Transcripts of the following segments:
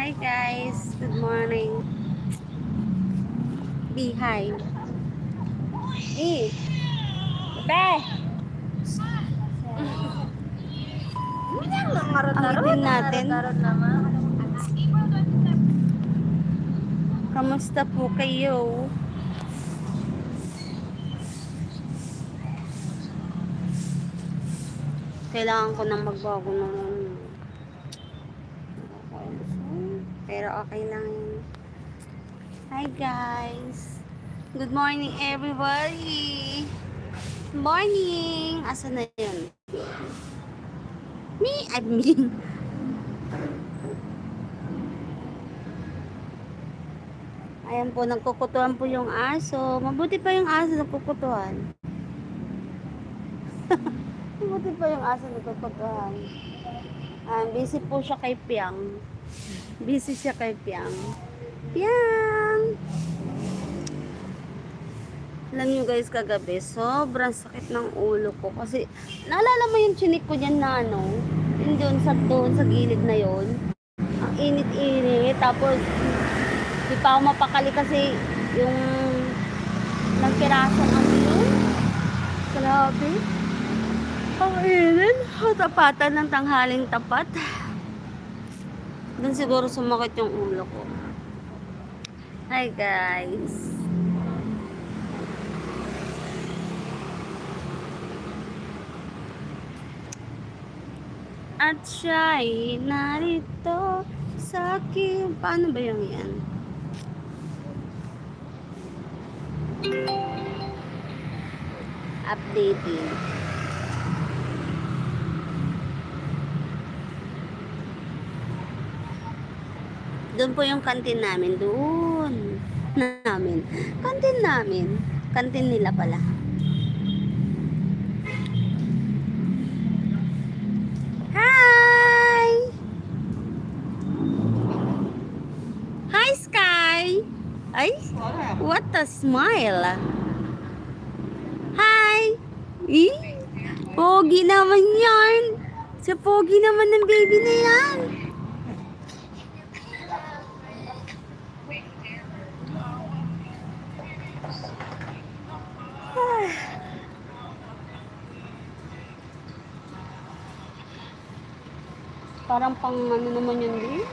Hi guys, good morning. Behind. Bebe. Awitin natin. Kamusta po kayo? Kailangan ko nang magbago ng pero okay lang yun. Hi guys. Good morning everybody. Morning. Asan na yun? I'm me. Ayan po, nagkukutuan po yung aso. Mabuti pa yung aso nagkukutuan. Mabuti pa yung aso nagkukutuan. Busy po siya kay Piang. Busy siya kay Piang. Piang! Alam nyo guys, kagabi, sobrang sakit ng ulo ko. Kasi, naalala mo yung chinik ko dyan na ano? Yung doon sa gilid na yon. Ang init-init. Tapos, di pa ako mapakali kasi yung nagpirasong ano yun. Grabe. Ang init. Tapatan ng tanghaling tapat. Doon siguro sumakit yung ulo ko. Hi guys. At siya'y narito sa akin. Paano ba yung yan? Updating. Doon po yung kantin namin. Doon. Kantin namin. Kantin nila pala. Hi! Hi, Sky! Ay, what a smile! Hi! Pogi naman yan! Sa pogi naman ng baby na yan! Parang pang ano naman yun din.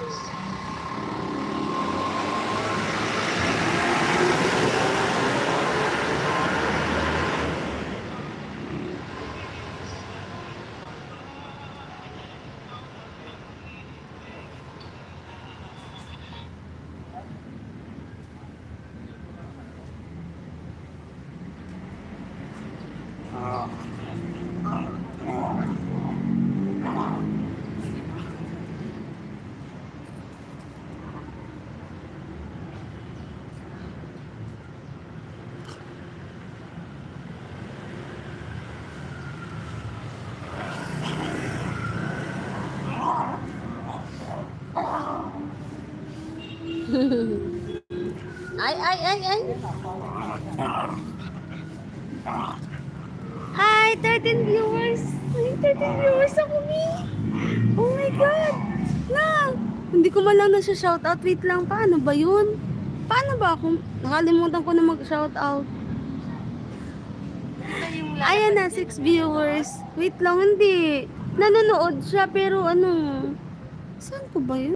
Ay. Hi, 13 viewers. Ay, 13 viewers ako, Mi. Oh my God. Hindi ko malang nasa-shoutout. Wait lang, paano ba yun? Paano ba ako? Nakalimutan ko na mag-shoutout. Ayan na, 6 viewers. Wait lang, hindi. Nanonood siya, pero ano? Saan po ba yun?